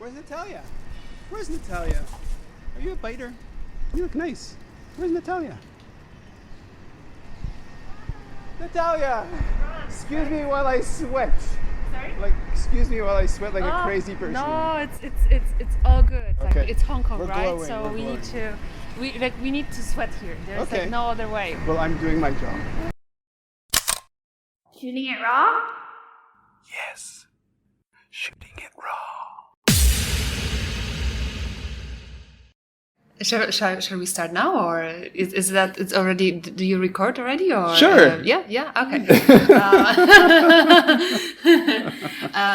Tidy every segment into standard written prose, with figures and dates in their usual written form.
Where's Natalia? Where's Natalia? Are you a biter? You look nice. Where's Natalia? Natalia! Excuse me while I sweat. Sorry? Excuse me while I sweat like a crazy person. No, it's all good. Okay. Like, it's Hong Kong, We're right? glowing, So we're we glowing. we need to sweat here. There's Okay. like no other way. Well, I'm doing my job. Shooting it raw? Yes. Shooting it raw. Shall we start now, or is that it's already? Do you record already, or Sure. Yeah. Okay.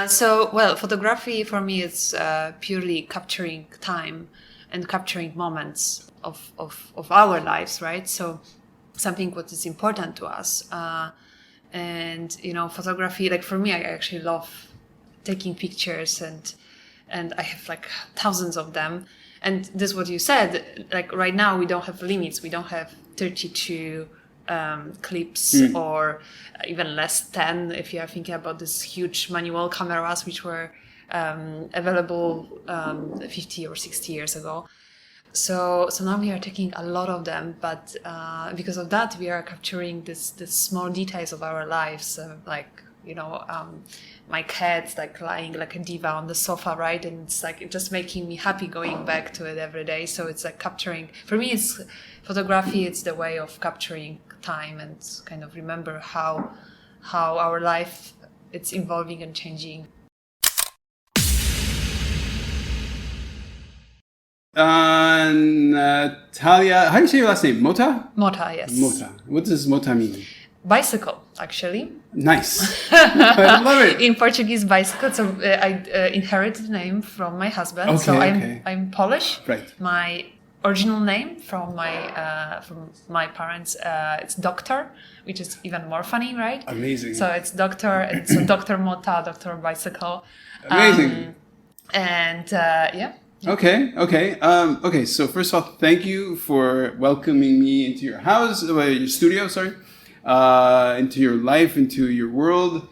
So, well, photography for me is purely capturing time and capturing moments of our lives, right? So, something what is important to us, and photography. Like for me, I actually love taking pictures, and I have like thousands of them. And this is what you said, like right now we don't have limits. We don't have 32 clips or even less 10 if you are thinking about these huge manual cameras which were available 50 or 60 years ago. So now we are taking a lot of them, but because of that we are capturing this small details of our lives, my cat's like lying like a diva on the sofa, right? And it's like just making me happy going back to it every day. So it's like capturing, for me, it's photography. It's the way of capturing time and kind of remember how our life it's evolving and changing. Natalia, how do you say your last name? Mota? Mota, yes. Mota. What does Mota mean? Bicycle, actually. Nice. I love it. In Portuguese, bicycle. So I inherited the name from my husband. Okay, so okay. I'm Polish. Right. My original name from my parents, it's Doctor, which is even more funny, right? Amazing. So it's Doctor, and so Doctor Mota, Doctor Bicycle. Amazing. Yeah. Okay. So first of all, thank you for welcoming me into your house, your studio. Sorry, into your life, into your world.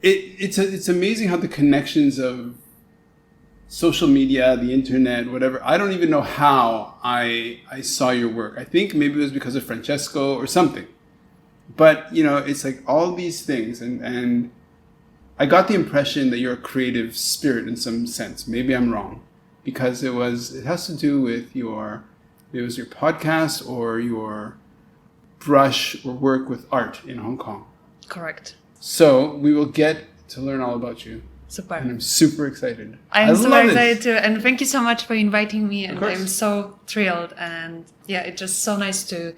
It's amazing how the connections of social media, the internet, whatever. I don't even know how I saw your work. I think maybe it was because of Francesco or something. But it's like all these things, and I got the impression that you're a creative spirit in some sense. Maybe I'm wrong. Because it has to do with your podcast or your brush or work with art in Hong Kong. Correct. So we will get to learn all about you. Super. And I'm super excited. I'm super love excited this. too. And thank you so much for inviting me. And course. I'm so thrilled. And yeah, it's just so nice to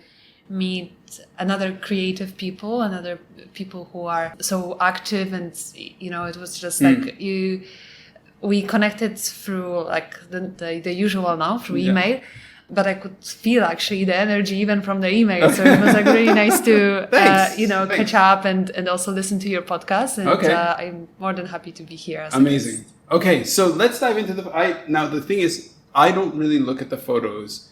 meet another creative people, another people who are so active. And, it was just like we connected through like the usual now through email, but I could feel actually the energy even from the email. So it was like really nice to Thanks. catch up and also listen to your podcast. And Okay. I'm more than happy to be here. As Amazing. Okay, so let's dive into now the thing is, I don't really look at the photos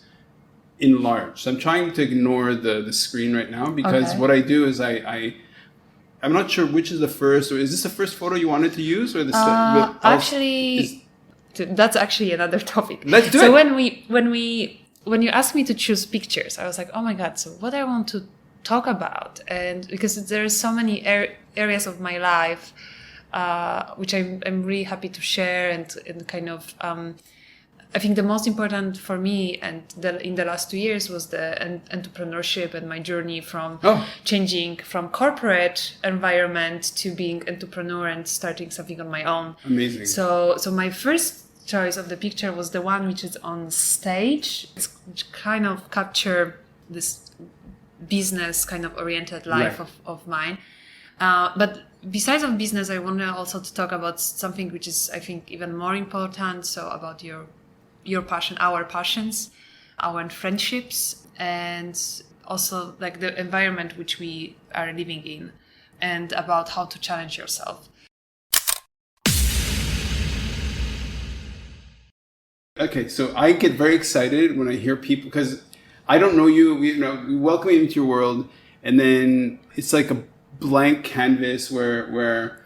in large. So I'm trying to ignore the screen right now because Okay. what I do is I'm not sure which is the first, or is this the first photo you wanted to use, or that's actually another topic. Let's do so it. when you asked me to choose pictures, I was like, oh my god, so what I want to talk about, and because there are so many areas of my life which I'm really happy to share, and kind of I think the most important for me in the last 2 years was the entrepreneurship and my journey from changing from corporate environment to being entrepreneur and starting something on my own. Amazing. So my first choice of the picture was the one which is on stage. It's kind of capture this business kind of oriented life of mine. But besides of business, I want also to talk about something which is, I think, even more important. So about your passion, our passions, our friendships, and also like the environment which we are living in, and about how to challenge yourself. Okay, so I get very excited when I hear people, because I don't know you. We welcome you into your world, and then it's like a blank canvas where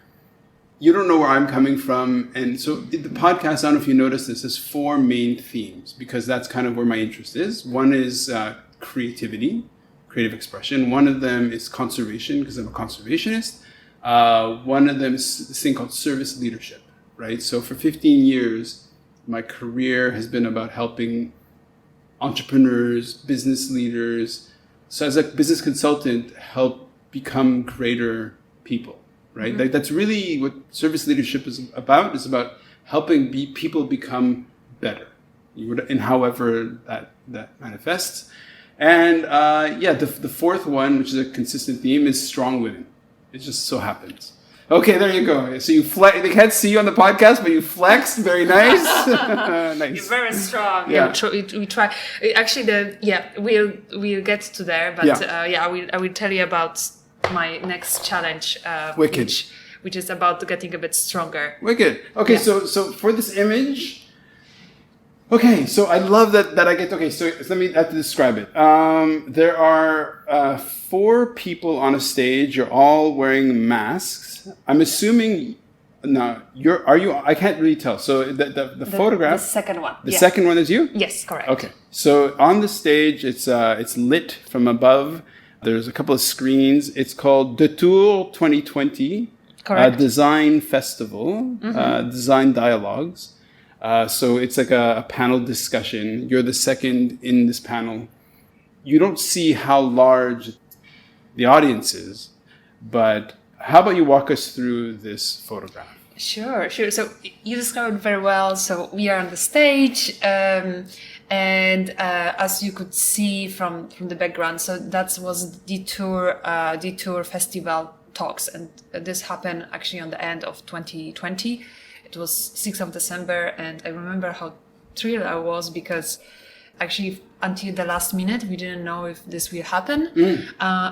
you don't know where I'm coming from. And so the podcast, I don't know if you noticed this, has 4 main themes because that's kind of where my interest is. One is creativity, creative expression. One of them is conservation because I'm a conservationist. One of them is this thing called service leadership, right? So for 15 years, my career has been about helping entrepreneurs, business leaders. So as a business consultant, help become greater people, right? Like that's really what service leadership is about. It's about helping people become better, in however that manifests. And the fourth one, which is a consistent theme, is strong women. It just so happens. Okay, there you go. So you flex. They can't see you on the podcast, but you flexed. Very nice. Nice. You're very strong. Yeah. We try. Actually, we'll get to there. But I will tell you about my next challenge. Wicked. Which is about getting a bit stronger. Wicked. Okay, Yeah. so for this image. Okay, so I love that I get. Okay, so let me have to describe it. There are 4 people on a stage. You're all wearing masks. I'm assuming. No, are you? I can't really tell. So the photograph. The second one. The second one is you? Yes, correct. Okay. So on the stage, it's lit from above. There's a couple of screens. It's called Detour 2020. Correct. Design Festival. Design Dialogues. So it's like a panel discussion. You're the second in this panel. You don't see how large the audience is, but how about you walk us through this photograph? Sure. So you described it very well. So we are on the stage, and as you could see from the background, so that was Detour Festival talks, and this happened actually on the end of 2020. It was 6th of December, and I remember how thrilled I was because actually until the last minute we didn't know if this will happen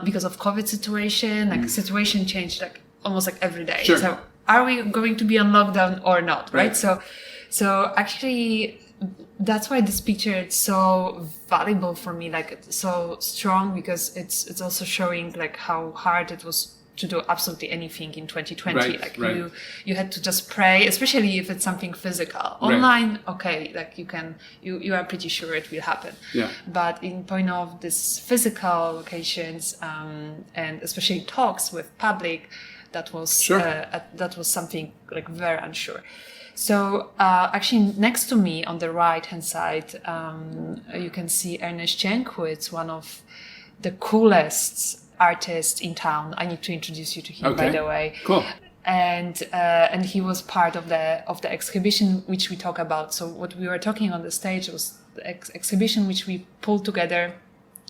because of COVID situation. Like situation changed like almost like every day. Sure. So are we going to be on lockdown or not? Right. So actually that's why this picture is so valuable for me. Like it's so strong because it's also showing like how hard it was to do absolutely anything in 2020. You had to just pray, especially if it's something physical. Online, okay, like you are pretty sure it will happen. Yeah. But in point of this physical locations, and especially talks with public, that was something like very unsure. So actually next to me on the right hand side, you can see Ernest Cheng, who is one of the coolest artist in town. I need to introduce you to him, by the way. Cool. And he was part of the exhibition which we talk about. So what we were talking on the stage was the exhibition which we pulled together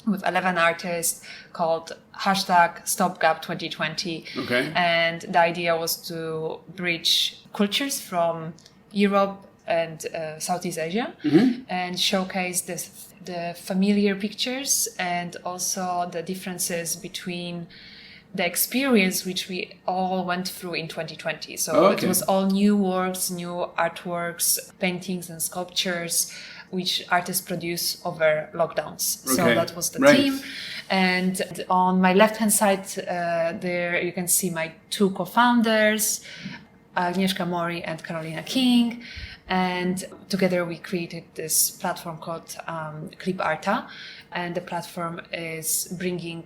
with 11 artists called #StopGap2020. Okay. And the idea was to bridge cultures from Europe and Southeast Asia and showcase the familiar pictures and also the differences between the experience which we all went through in 2020. So it was all new works, new artworks, paintings and sculptures which artists produce over lockdowns. So that was the theme. And on my left-hand side, there you can see my 2 co-founders, Agnieszka Mori and Carolina King. And together we created this platform called Clip Arta. And the platform is bringing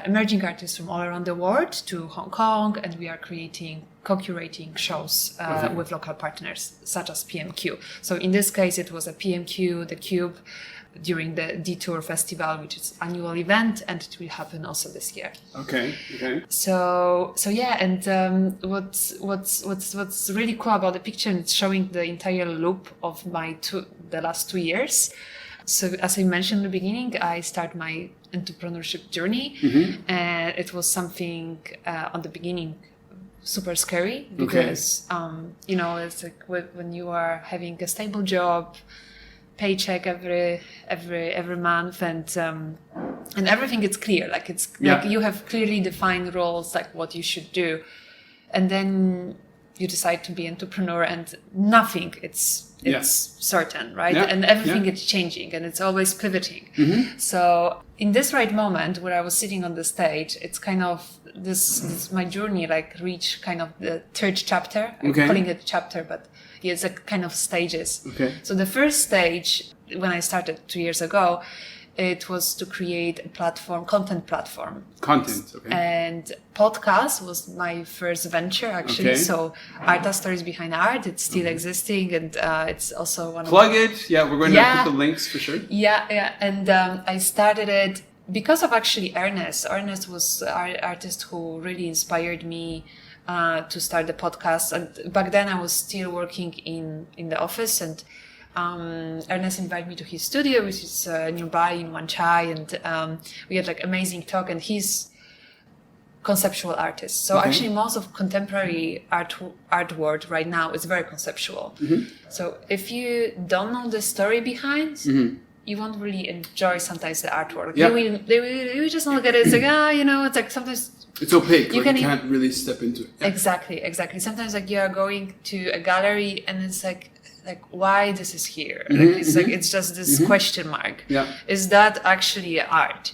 emerging artists from all around the world to Hong Kong. And we are co-curating shows with local partners, such as PMQ. So in this case, it was a PMQ, the Cube, during the Detour Festival, which is an annual event, and it will happen also this year. Okay. So yeah, and what's really cool about the picture, it's showing the entire loop of the last 2 years. So as I mentioned in the beginning, I started my entrepreneurship journey, and it was something on the beginning super scary because it's like when you are having a stable job, paycheck every month, and everything is clear. Like like you have clearly defined roles, like what you should do, and then you decide to be entrepreneur and nothing it's certain, right? And everything is changing and it's always pivoting. So in this right moment where I was sitting on the stage, it's kind of this my journey like reached kind of the third chapter. I'm calling it chapter, but it's like kind of stages. So the first stage when I started 2 years ago, it was to create a platform, content platform. And podcast was my first venture, actually. So Art Stories Behind Art, it's still existing, and it's also one Plug it. Yeah, we're going to put the links for sure. And I started it because of actually Ernest. Ernest was an artist who really inspired me to start the podcast. And back then I was still working in the office, and Ernest invited me to his studio, which is nearby in Wan Chai, and we had like amazing talk. And he's conceptual artist, so actually most of contemporary art world right now is very conceptual. So if you don't know the story behind, you won't really enjoy sometimes the artwork. They will just not get it. It's like it's like sometimes it's opaque. You can't really step into it. Exactly. Sometimes like you are going to a gallery and it's like why this is here? It's just this question mark. Is that actually art?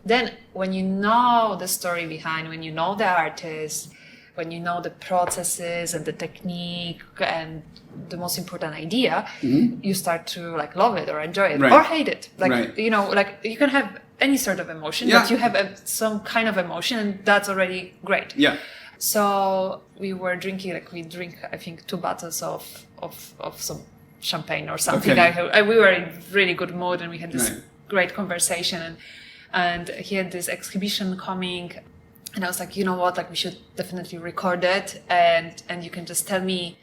Then when you know the story behind, when you know the artist, when you know the processes and the technique and the most important idea, you start to like love it or enjoy it or hate it. You can have any sort of emotion, but you have some kind of emotion, and that's already great. So we were drinking, we drink, I think, 2 bottles of some champagne or something. We were in really good mood, and we had this great conversation. And he had this exhibition coming, and I was like, you know what, we should definitely record it, and you can just tell me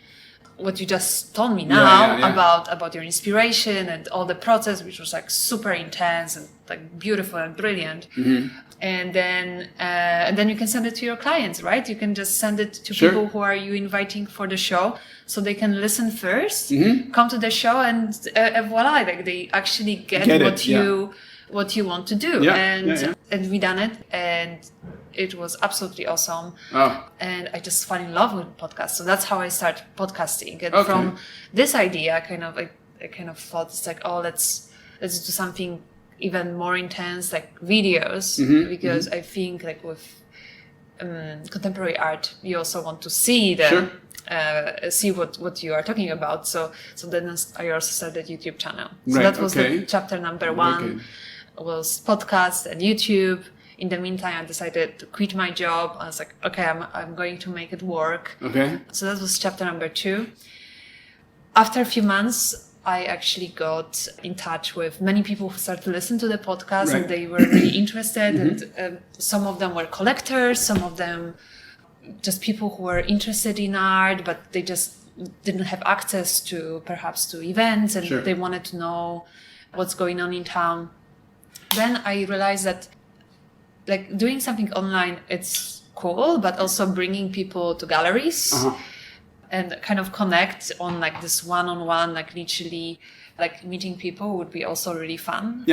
what you just told me now about your inspiration and all the process, which was super intense and beautiful and brilliant. And then you can send it to your clients, right? You can just send it to people who are you inviting for the show, so they can listen first, come to the show, and voila, they actually get what you want to do. And we done it, and it was absolutely awesome. And I just fell in love with podcasts. So that's how I started podcasting. And from this idea, I kind of thought it's let's do something even more intense, like videos, because I think with contemporary art, you also want to see see what you are talking about. So then I also started a YouTube channel. So that was the chapter number 1, was podcast and YouTube. In the meantime, I decided to quit my job. I was like, okay, I'm going to make it work. So that was chapter number 2. After a few months, I actually got in touch with many people who started to listen to the podcast, and they were really interested. And some of them were collectors, some of them just people who were interested in art, but they just didn't have access to events, and they wanted to know what's going on in town. Then I realized that doing something online, it's cool, but also bringing people to galleries and kind of connect on this one-on-one, literally meeting people would be also really fun.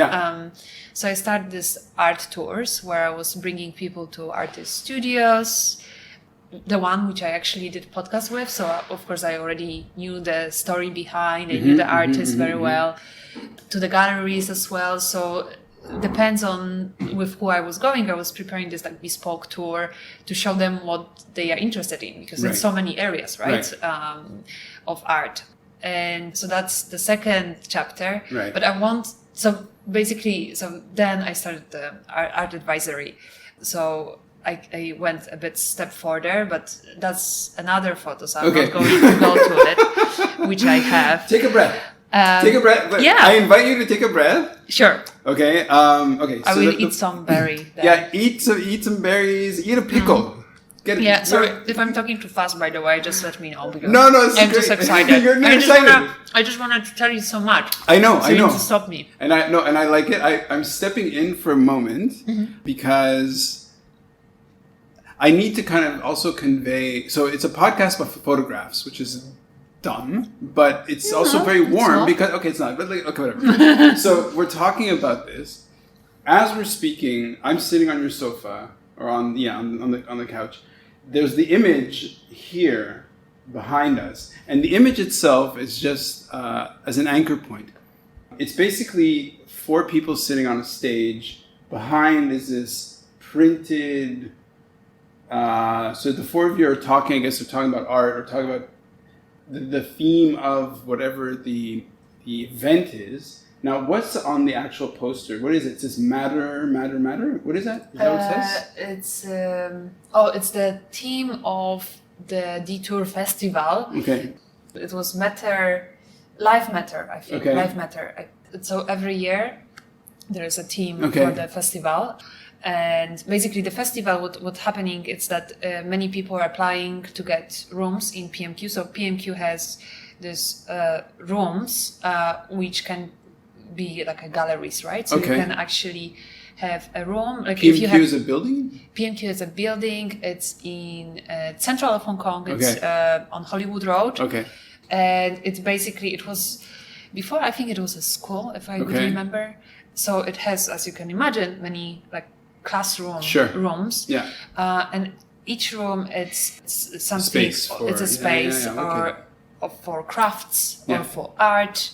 So I started this art tours where I was bringing people to artist studios, the one which I actually did podcast with. So of course I already knew the story behind, I knew the artist very well, to the galleries as well. So depends on with who I was going. I was preparing this bespoke tour to show them what they are interested in, because there's so many areas, of art. And so that's the second chapter. But so then I started the art advisory. So I went a bit step further, but that's another photo, so I'm not going to go to it, which I have. Take a breath. Take a breath. I invite you to take a breath. Sure. Okay. Okay. I will eat some berry. Eat some berries. Eat a pickle. Sorry if I'm talking too fast. By the way, just let me know, because no, I'm just excited. You're excited. I just wanted to tell you so much. I know. You need to stop me. And I like it. I'm stepping in for a moment because I need to kind of also convey. So it's a podcast about photographs, which is dumb, but it's also very warm because it's not. But whatever. So we're talking about this as we're speaking. I'm sitting on your sofa or on the couch. There's the image here behind us. And the image itself is just as an anchor point. It's basically 4 people sitting on a stage. Behind is this printed... so the 4 of you are talking, I guess, we're talking about art, or talking about the theme of whatever the event is. Now, what's on the actual poster? What is it? It says matter, matter, matter? What is that? Is that what it says? It's the theme of the Detour Festival. Okay. It was Life Matter, I think. Okay. Life Matter. So every year there is a theme Okay. for the festival. And basically the festival, what's happening is that many people are applying to get rooms in PMQ. So PMQ has these rooms which can be like a galleries, right? So Okay. you can actually have a room. Like PMQ if you have, is a building? PMQ is a building. It's in central of Hong Kong. It's Okay. on Hollywood Road. Okay. And it's basically, it was, before I think it was a school, if I would Okay. remember. So it has, as you can imagine, many like classroom Sure. rooms. Yeah. And each room, it's something, Space for- it's a space yeah, okay. or for crafts Yeah. or for art.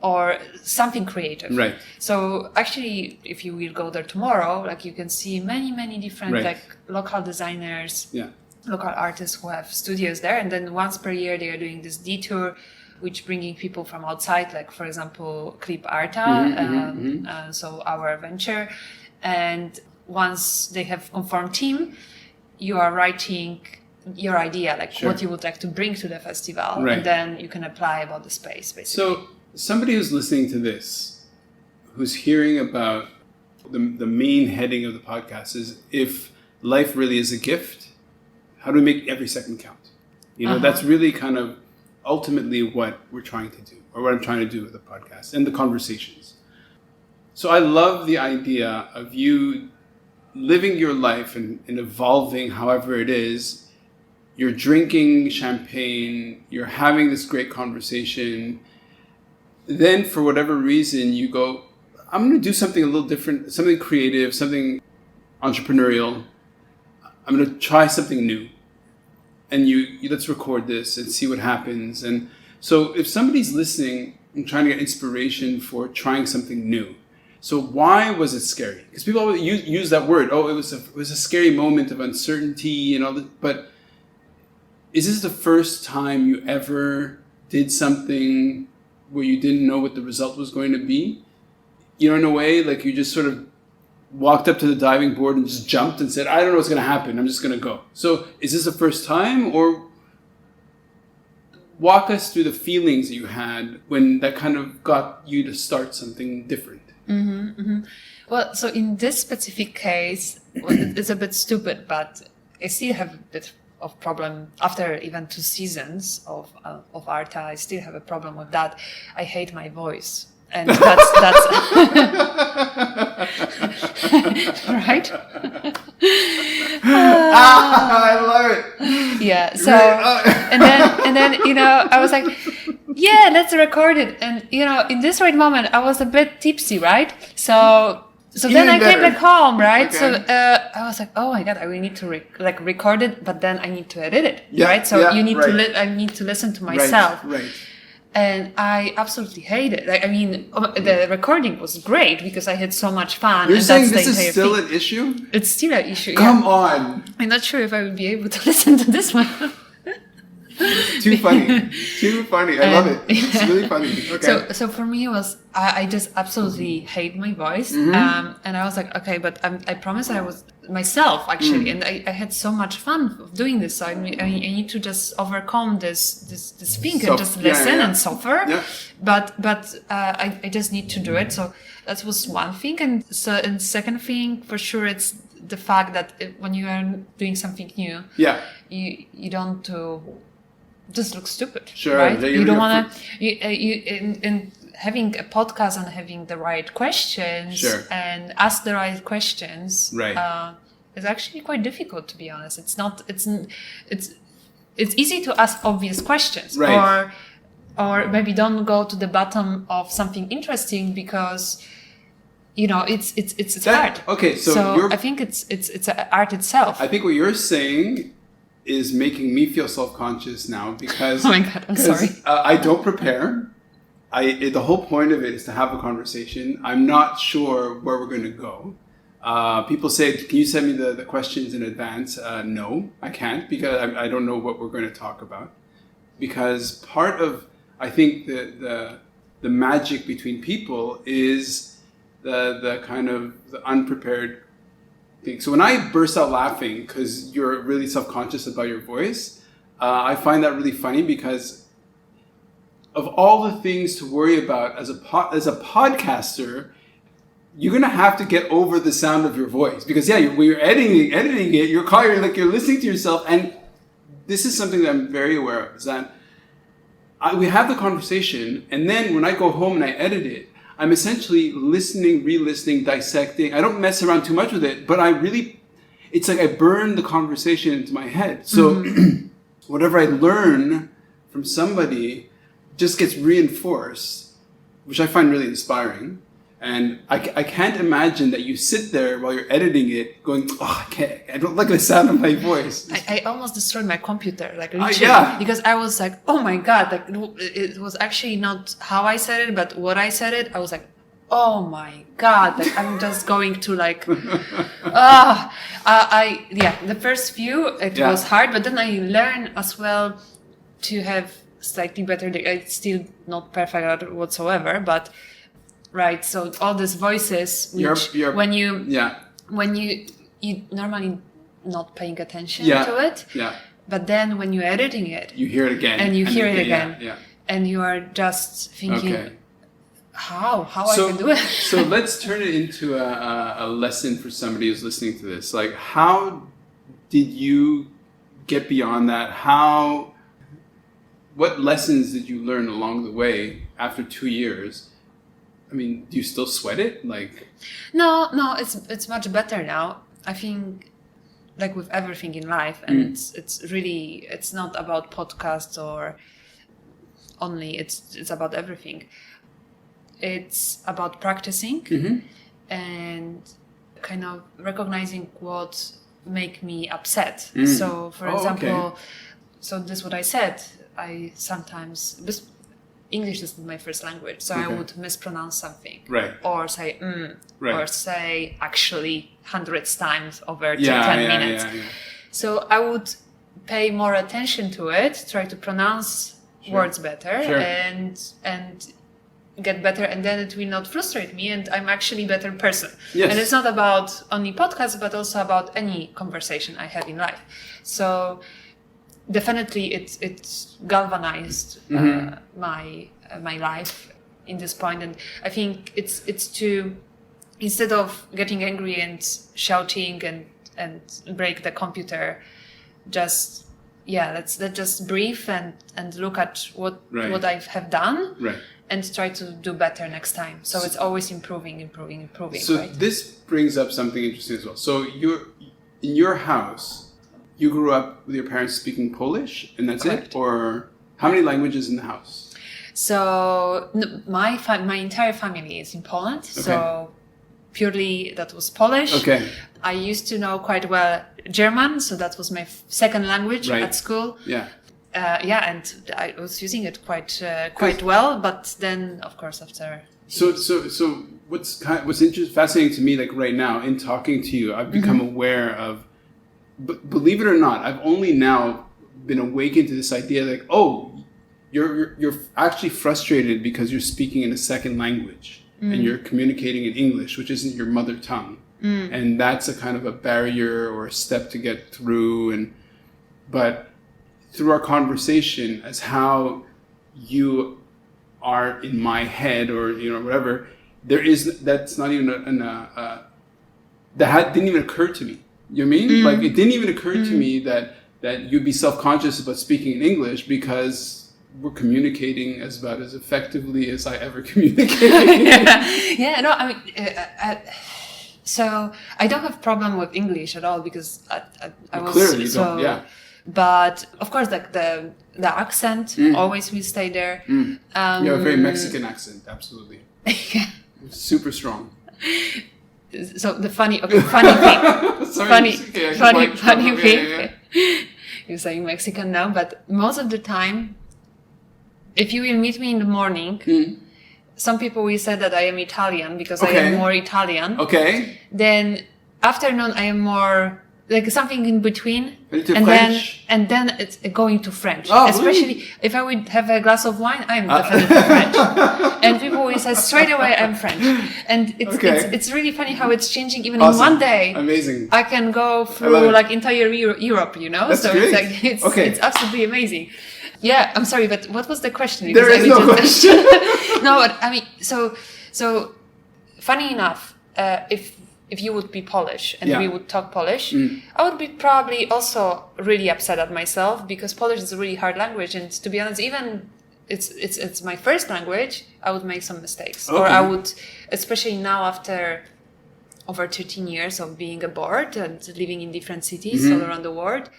Or something creative. Right. So actually, if you will go there tomorrow, like you can see many different Right. like local designers, Yeah. local artists who have studios there. And then once per year, they are doing this detour, which bringing people from outside, like for example, Clip Arta, so our venture. And once they have confirmed team, you are writing your idea, like Sure. what you would like to bring to the festival. Right. And then you can apply about the space, basically. So somebody who's listening to this, who's hearing about the main heading of the podcast is, if life really is a gift, how do we make every second count? You know, that's really kind of ultimately what we're trying to do, or what I'm trying to do with the podcast and the conversations. So I love the idea of you living your life and evolving however it is. You're drinking champagne, you're having this great conversation. Then for whatever reason you go, I'm going to do something a little different, something creative, something entrepreneurial. I'm going to try something new. And you let's record this and see what happens. And so if somebody's listening and trying to get inspiration for trying something new, so why was it scary? Because people always use that word. Oh, it was a scary moment of uncertainty and all that. But is this the first time you ever did something where you didn't know what the result was going to be? You know, in a way, like you just sort of walked up to the diving board and just jumped and said, I don't know what's going to happen. I'm just going to go. So is this the first time? Or walk us through the feelings that you had when that kind of got you to start something different. Well, so in this specific case, it's a bit stupid, but I still have a bit of problem after even 2 seasons of Arta. I still have a problem with that. I hate my voice, and that's right. I love it. Yeah. So and then you know, I was like, yeah, let's record it. And you know, in this right moment, I was a bit tipsy, right? So then I came back home, right? Okay. So I was like, oh my god, I will need to record it, but then I need to edit it, right? So you need to I need to listen to myself, right. And I absolutely hate it. Like, I mean, the recording was great because I had so much fun. You're and saying that's this the is entire still thing. an issue? It's still an issue. Come on. I'm not sure if I will be able to listen to this one. Too funny. Too funny. I love it. It's really funny. Okay. So for me, it was, I just absolutely hate my voice. Mm-hmm. And I was like, okay, but I promise I was myself actually. And I had so much fun of doing this. So I need to just overcome this thing and just listen and suffer. Yeah. But I just need to do it. So that was one thing. And second thing, for sure, it's the fact that when you are doing something new, you don't just look stupid. Sure. Right? You don't want to, in having a podcast and having the right questions and ask the right questions, is actually quite difficult, to be honest. It's easy to ask obvious questions, or maybe don't go to the bottom of something interesting because, you know, it's hard. Okay, so I think it's art itself. I think what you're saying is making me feel self-conscious now because Oh my God, I'm sorry. I don't prepare. The whole point of it is to have a conversation. I'm not sure where we're going to go. People say, can you send me the questions in advance? No, I can't, because I don't know what we're going to talk about. Because part of, I think, the magic between people is the kind of the unprepared thing. So when I burst out laughing because you're really self-conscious about your voice, I find that really funny, because of all the things to worry about as a podcaster, you're gonna have to get over the sound of your voice, because when you're editing it, you're listening to yourself, and this is something that I'm very aware of, is that we have the conversation, and then when I go home and I edit it, I'm essentially listening, re-listening, dissecting. I don't mess around too much with it, but it's like I burn the conversation into my head. So whatever I learn from somebody just gets reinforced, which I find really inspiring. And I can't imagine that you sit there while you're editing it going, I don't like the sound of my voice. I almost destroyed my computer, like literally, because I was like, oh my God, like it was actually not how I said it, but what I said it. I was like, oh my God, like I'm just going to like, the first few, it was hard, but then I learned as well to have slightly better, it's still not perfect whatsoever, but right. So all these voices, which when you normally not paying attention to it, but then when you're editing it, you hear it again, and you hear it again, and you are just thinking, how I can do it. So let's turn it into a lesson for somebody who's listening to this. Like, how did you get beyond that? What lessons did you learn along the way after 2 years? I mean, do you still sweat it? Like, no, it's much better now. I think, like with everything in life, and it's not about podcasts or only. It's about everything. It's about practicing and kind of recognizing what make me upset. So, for example, so this is what I said. I sometimes, English is my first language, so I would mispronounce something, or say or say actually hundreds times over 10 minutes. So I would pay more attention to it, try to pronounce words better, and get better, and then it will not frustrate me, and I'm actually a better person. And it's not about only podcasts, but also about any conversation I have in life. So definitely it's galvanized my life in this point, and I think it's to, instead of getting angry and shouting and break the computer, just let's just breathe and look at what I have done, and try to do better next time. So it's always improving. So this brings up something interesting as well. So in your house, you grew up with your parents speaking Polish, and that's it? Or how many languages in the house? So my entire family is in Poland. So purely that was Polish. I used to know quite well German, so that was my second language at school. And I was using it quite well. But then, of course, after. So what's fascinating to me, like right now in talking to you, I've become aware of. But believe it or not, I've only now been awakened to this idea, like, you're actually frustrated because you're speaking in a second language and you're communicating in English, which isn't your mother tongue, and that's a kind of a barrier or a step to get through. But through our conversation, as how you are in my head, or whatever, that's not even didn't even occur to me. You know what I mean? Like, it didn't even occur to me that you'd be self-conscious about speaking in English, because we're communicating about as effectively as I ever communicate. I mean, so I don't have problem with English at all, because I was clearly you don't. But of course, like the accent always will stay there. You have a very Mexican accent, absolutely. Super strong. So the funny thing. you're saying Mexican now, but most of the time, if you will meet me in the morning, some people will say that I am Italian because I am more Italian. Okay. Then afternoon, I am more like something in between. French? then it's going to French. Oh, Especially really? if I would have a glass of wine, I'm definitely French. And people will say straight away, I'm French. And it's really funny how it's changing even in one day. Amazing. I can go through like entire Europe, you know? That's so great. it's like, it's absolutely amazing. Yeah, I'm sorry, but what was the question? There is no question. No, but I mean, so funny enough, if you would be Polish and we would talk Polish, I would be probably also really upset at myself because Polish is a really hard language, and to be honest, even it's my first language, I would make some mistakes, or I would, especially now after over 13 years of being abroad and living in different cities all around the world,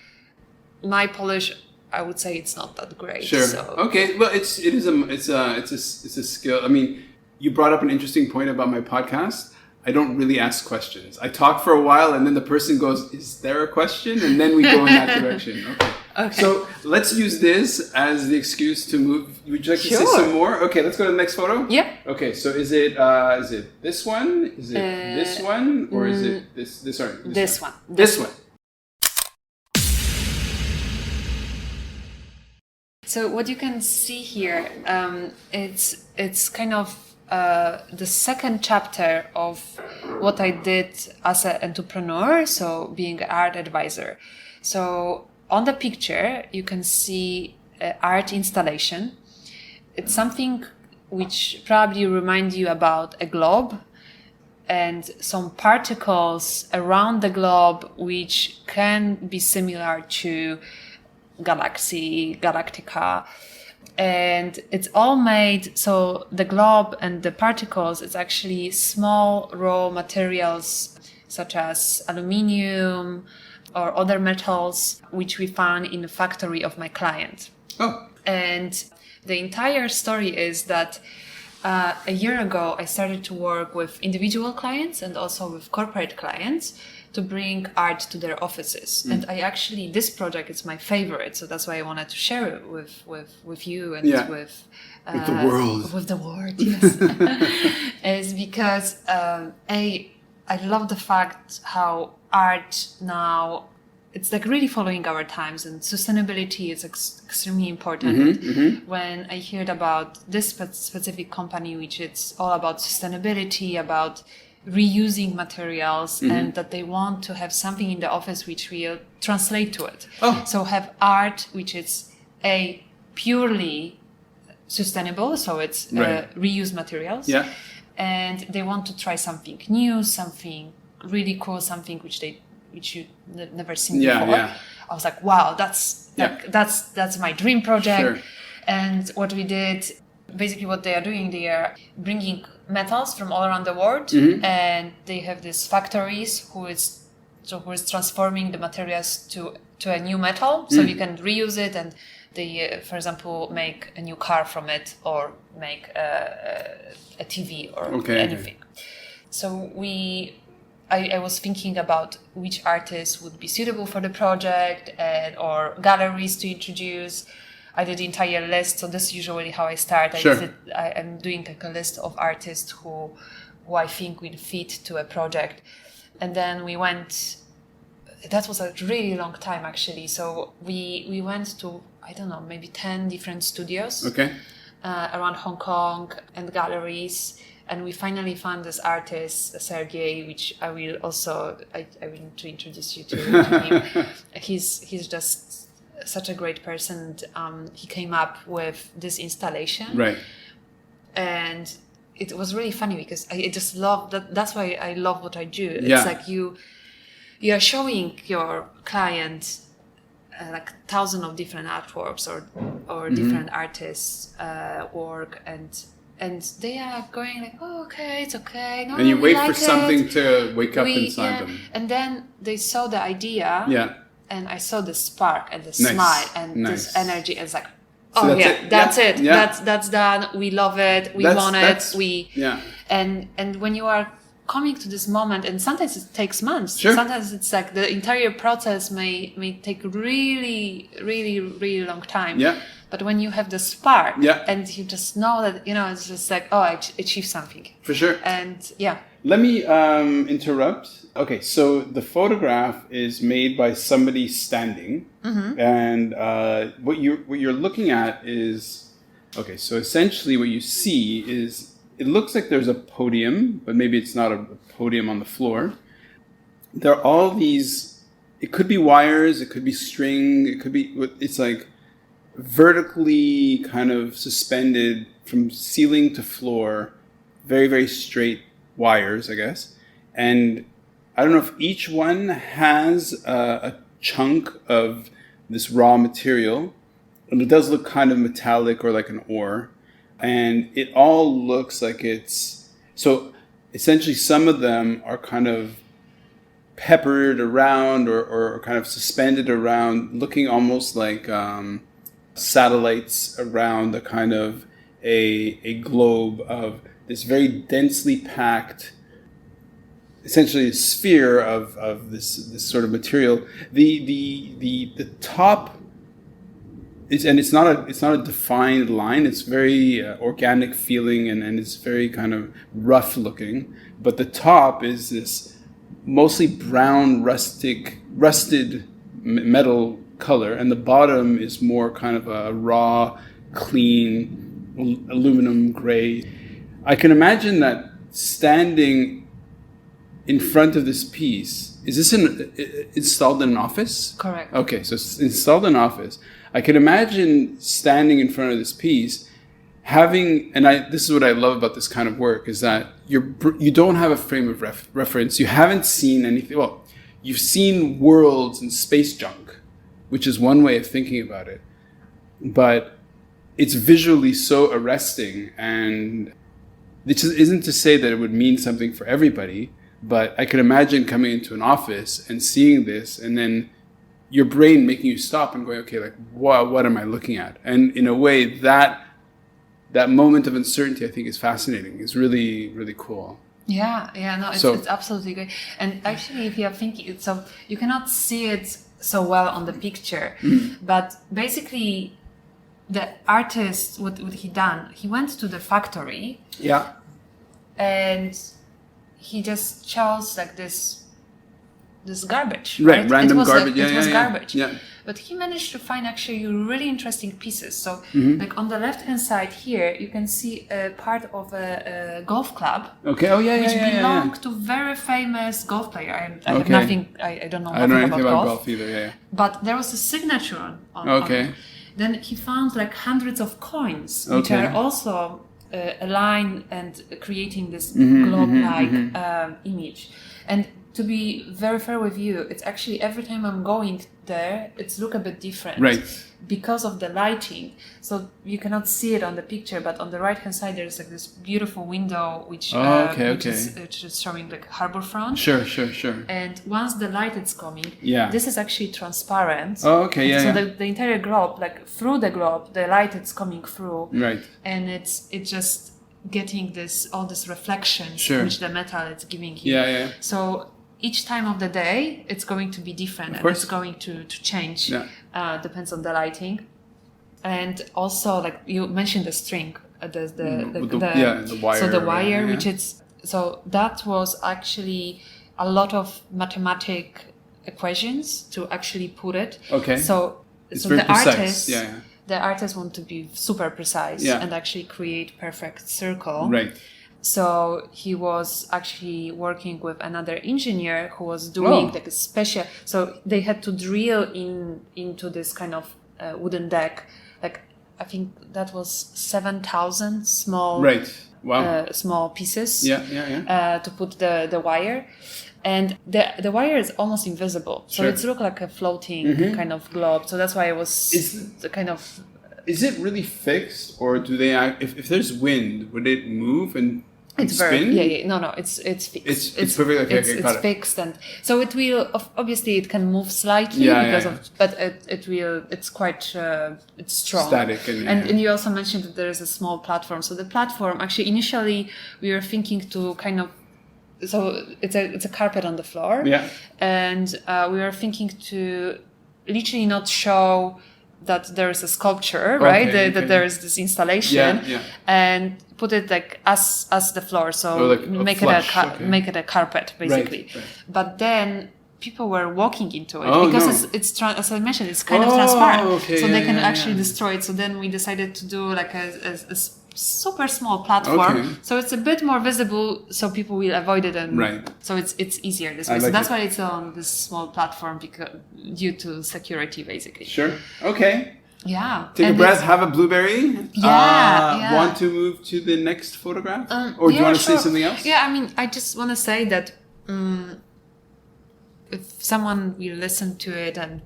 my Polish, I would say it's not that great. Sure. So. Okay. Well, it's a skill. I mean, you brought up an interesting point about my podcast. I don't really ask questions. I talk for a while, and then the person goes, "Is there a question?" And then we go in that direction. Okay. So let's use this as the excuse to move. Would you like to say some more? Okay. Let's go to the next photo. Yeah. Okay. So is it this one? Is it this one? Or is it this? Sorry. This one. This one. So what you can see here, it's kind of the second chapter of what I did as an entrepreneur, so being an art advisor. So on the picture, you can see art installation. It's something which probably reminds you about a globe and some particles around the globe which can be similar to galactica, and it's all made, so the globe and the particles, it's actually small raw materials such as aluminium or other metals which we found in the factory of my client. And the entire story is that a year ago I started to work with individual clients and also with corporate clients to bring art to their offices. And I actually, this project is my favorite, so that's why I wanted to share it with you and with the world. With the world, yes. Is because I love the fact how art now, it's like really following our times, and sustainability is extremely important. When I heard about this specific company, which it's all about sustainability, about reusing materials, and that they want to have something in the office which will translate to it. So have art which is purely sustainable, so it's reused materials. And they want to try something new, something really cool, something which you never seen before. I was like, wow, that's my dream project. Sure. And what we did, basically what they are doing, they are bringing metals from all around the world, and they have these factories who is transforming the materials to a new metal, so you can reuse it, and they, for example, make a new car from it, or make a TV or anything. So I was thinking about which artists would be suitable for the project, or galleries to introduce. I did the entire list, so this is usually how I start. I'm doing like a list of artists who I think will fit to a project. And then we went, that was a really long time actually. So we went to, I don't know, maybe 10 different studios around Hong Kong and galleries. And we finally found this artist, Sergey, which I will need to introduce you to him. He's just such a great person. He came up with this installation, and it was really funny because I just love that. That's why I love what I do. It's like you are showing your client like thousands of different artworks or different artists' work, and they are going like, oh, okay, it's okay. No, and you wait like for something to wake up inside them. And then they saw the idea. And I saw the spark and the smile and this energy. It's like, oh, that's it. That's done. We love it. We want it. And when you are coming to this moment, and sometimes it takes months. Sure. Sometimes it's like the entire process may take really, really, really long time. Yeah. But when you have the spark, Yeah. and you just know that, it's just like, oh, I achieved something. For sure. And yeah. Let me interrupt. Okay, so the photograph is made by somebody standing, and what you're looking at is, okay, so essentially what you see is, it looks like there's a podium, but maybe it's not a podium on the floor. There are all these, it could be wires, it could be string, it's like vertically kind of suspended from ceiling to floor, very, very straight wires, I guess. And I don't know if each one has a chunk of this raw material, and it does look kind of metallic or like an ore. And it all looks like it's, so essentially some of them are kind of peppered around or kind of suspended around, looking almost like satellites around a kind of a globe of this very densely packed, essentially a sphere of this sort of material. The top, it's not a defined line. It's very organic feeling, and it's very kind of rough looking. But the top is this mostly brown, rusted metal color, and the bottom is more kind of a raw, clean aluminum gray. I can imagine that standing in front of this piece. Is this installed in an office? Correct. Okay, so it's installed in an office. I can imagine standing in front of this piece, this is what I love about this kind of work, is that you don't have a frame of reference. You haven't seen anything. Well, you've seen worlds and space junk, which is one way of thinking about it. But it's visually so arresting, and this isn't to say that it would mean something for everybody, but I could imagine coming into an office and seeing this, and then your brain making you stop and going, okay, like, what am I looking at? And in a way, that moment of uncertainty, I think, is fascinating. It's really, really cool. Yeah, no, it's absolutely great. And actually, if you're thinking, so you cannot see it so well on the picture, but basically, the artist, what he done, he went to the factory, and he just chose like this garbage, right? Random garbage. It was garbage. Yeah. But he managed to find actually really interesting pieces. So, like on the left-hand side here, you can see a part of a golf club. Okay. Oh yeah, which yeah. belonged to very famous golf player. I have nothing. I don't know I don't know nothing anything about about golf either. Yeah. But there was a signature on Okay. it. Then he found like hundreds of coins, which are also aligned and creating this globe-like image. And to be very fair with you, it's actually every time I'm going there, it's look a bit different. Right. Because of the lighting. So you cannot see it on the picture, but on the right-hand side, there's like this beautiful window, which is showing like harbor front. Sure. And once the light is coming, Yeah. this is actually transparent. Oh, okay, yeah. So the entire globe, like through the globe, the light is coming through. Right. And it's just getting all this reflections, Sure. which the metal is giving you. Yeah. So each time of the day, it's going to be different, and it's going to change. Yeah. Depends on the lighting, and also like you mentioned the string, the wire. So the wire, which that was actually a lot of mathematic equations to actually put it. Okay. So very the precise. artist, Yeah. the artist want to be super precise and actually create perfect circle. Right. So he was actually working with another engineer who was doing like a special. So they had to drill into this kind of wooden deck. Like I think that was 7,000 small, small pieces. Yeah. To put the wire, and the wire is almost invisible. So it's look like a floating kind of globe. So that's why it was kind of. Is it really fixed, or do they? If there's wind, would it move and spin? No, it's fixed. It's perfect. Okay, it's fixed, and so it will. Obviously, it can move slightly but it will. It's quite. It's strong. Static, and you also mentioned that there is a small platform. So the platform, actually, initially we were thinking to kind of so it's a carpet on the floor. Yeah. And we are thinking to literally not show that there is a sculpture, right? That there is this installation, and put it like as the floor. So like make it a carpet basically. Right. But then people were walking into it because it's as I mentioned, it's kind of transparent, so they can actually destroy it. So then we decided to do like a super small platform, so it's a bit more visible, so people will avoid it, and so it's easier this way. So that's why it's on this small platform, because due to security, basically. Sure. Okay. Yeah. Take a breath. Have a blueberry. Want to move to the next photograph, or do you want to say something else? Yeah. I mean, I just want to say that if someone will listen to it and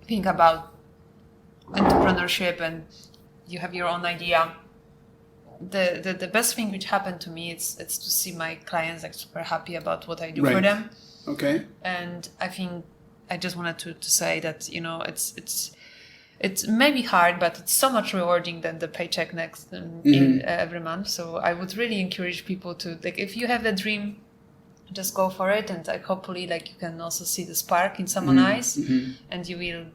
think about entrepreneurship, and you have your own idea, the best thing which happened to me it's to see my clients like super happy about what I do for them. Okay. And I think I just wanted to say that, you know, it's maybe hard, but it's so much rewarding than the paycheck next in every month. So I would really encourage people to, like, if you have a dream, just go for it, and like hopefully like you can also see the spark in someone's eyes, and you will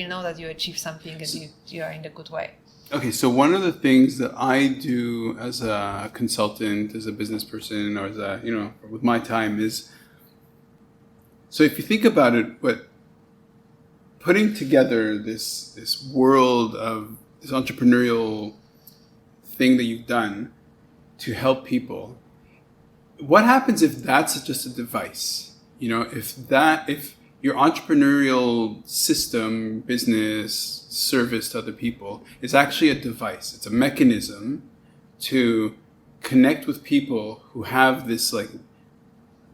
know that you achieved something, and you are in the good way. Okay, so one of the things that I do as a consultant, as a business person, or as a, you know, with my time is, so if you think about it, what putting together this world of this entrepreneurial thing that you've done to help people, what happens if that's just a device? You know, if your entrepreneurial system, business, service to other people is actually a device. It's a mechanism to connect with people who have this like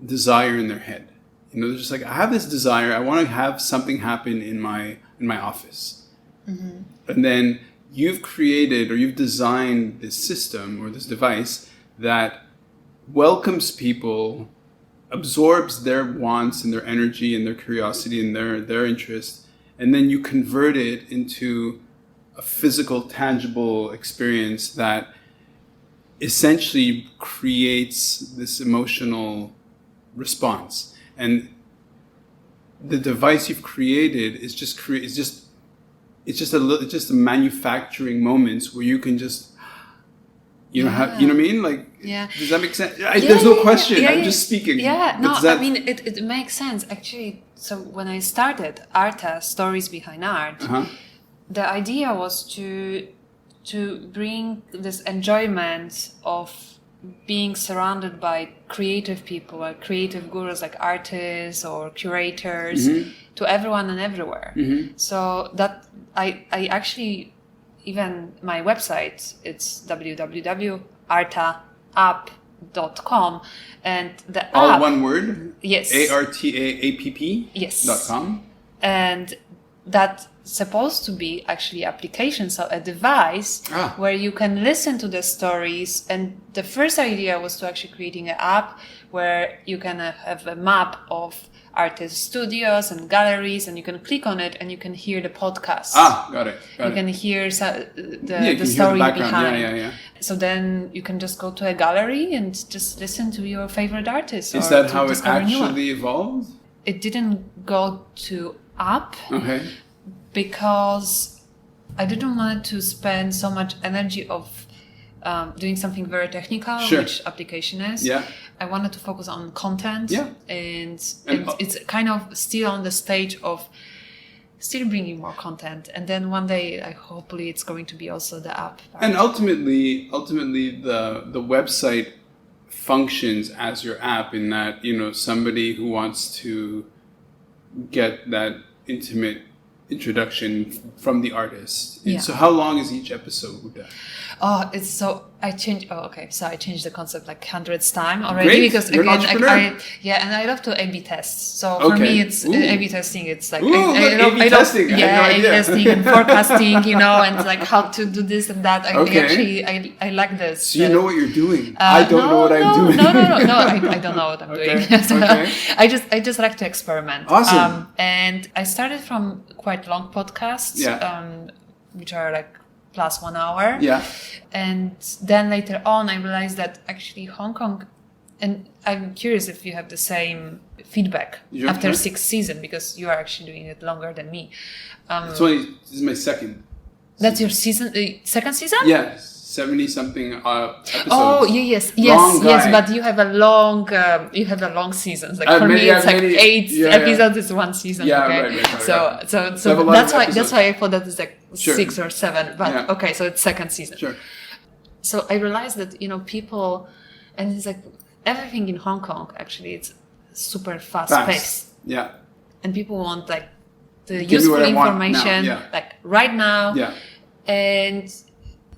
desire in their head. You know, they're just like, I have this desire. I want to have something happen in my office. And then you've created or you've designed this system or this device that welcomes people, absorbs their wants and their energy and their curiosity and their interest, and then you convert it into a physical, tangible experience that essentially creates this emotional response. And the device you've created is just a manufacturing moments where you can just, you know, have, you know what I mean? Like, does that make sense? There's no question. I'm just speaking. I mean, it makes sense actually. So when I started Arta, Stories Behind Art, the idea was to bring this enjoyment of being surrounded by creative people, like creative gurus, like artists or curators, to everyone and everywhere. So that I actually, even my website, it's www.artaapp.com, and the app, all one word. Yes. ARTAAPP. Yes. .com. And that's supposed to be actually application, so a device where you can listen to the stories. And the first idea was to actually creating an app where you can have a map of artist studios and galleries, and you can click on it and you can hear the podcast. Got it. You can hear the story behind. So then you can just go to a gallery and just listen to your favorite artist. Is that how it actually evolved? It didn't go to app. Because I didn't want to spend so much energy of doing something very technical, which application is. I wanted to focus on content, and it's kind of still on the stage of still bringing more content. And then one day, hopefully, it's going to be also the app. And ultimately, the website functions as your app in that, you know, somebody who wants to get that intimate introduction from the artist. And so how long is each episode? I changed the concept like hundreds times already. Great. Because You're again, and I love to A/B test. So for me, it's A/B testing. It's like A/B testing. A/B testing and forecasting, you know, and like how to do this and that. I like this. So you know what you're doing. I don't know what I'm doing. No. I don't know what I'm doing. So I just like to experiment. Awesome. And I started from quite long podcasts, which are like plus 1 hour. And then later on, I realized that actually Hong Kong And I'm curious if you have the same feedback after 6th season, because you are actually doing it longer than me. This is my second. That's your second season? Yeah, 70 something episodes. Oh, yes, but you have a long seasons. Like for me, it's like 8 episodes is one season. Yeah, okay? right. So that's why I thought that is like 6 or 7. But okay, so it's second season. Sure. So I realized that people, and it's like everything in Hong Kong actually it's super fast paced. Yeah. And people want like the useful information like right now. Yeah. And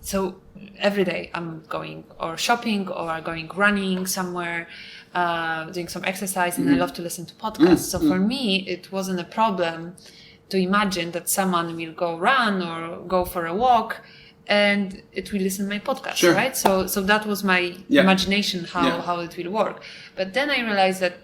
so every day I'm going or shopping or going running somewhere, doing some exercise, and I love to listen to podcasts. So for me, it wasn't a problem to imagine that someone will go run or go for a walk and it will listen to my podcast, right? So that was my imagination how it will work. But then I realized that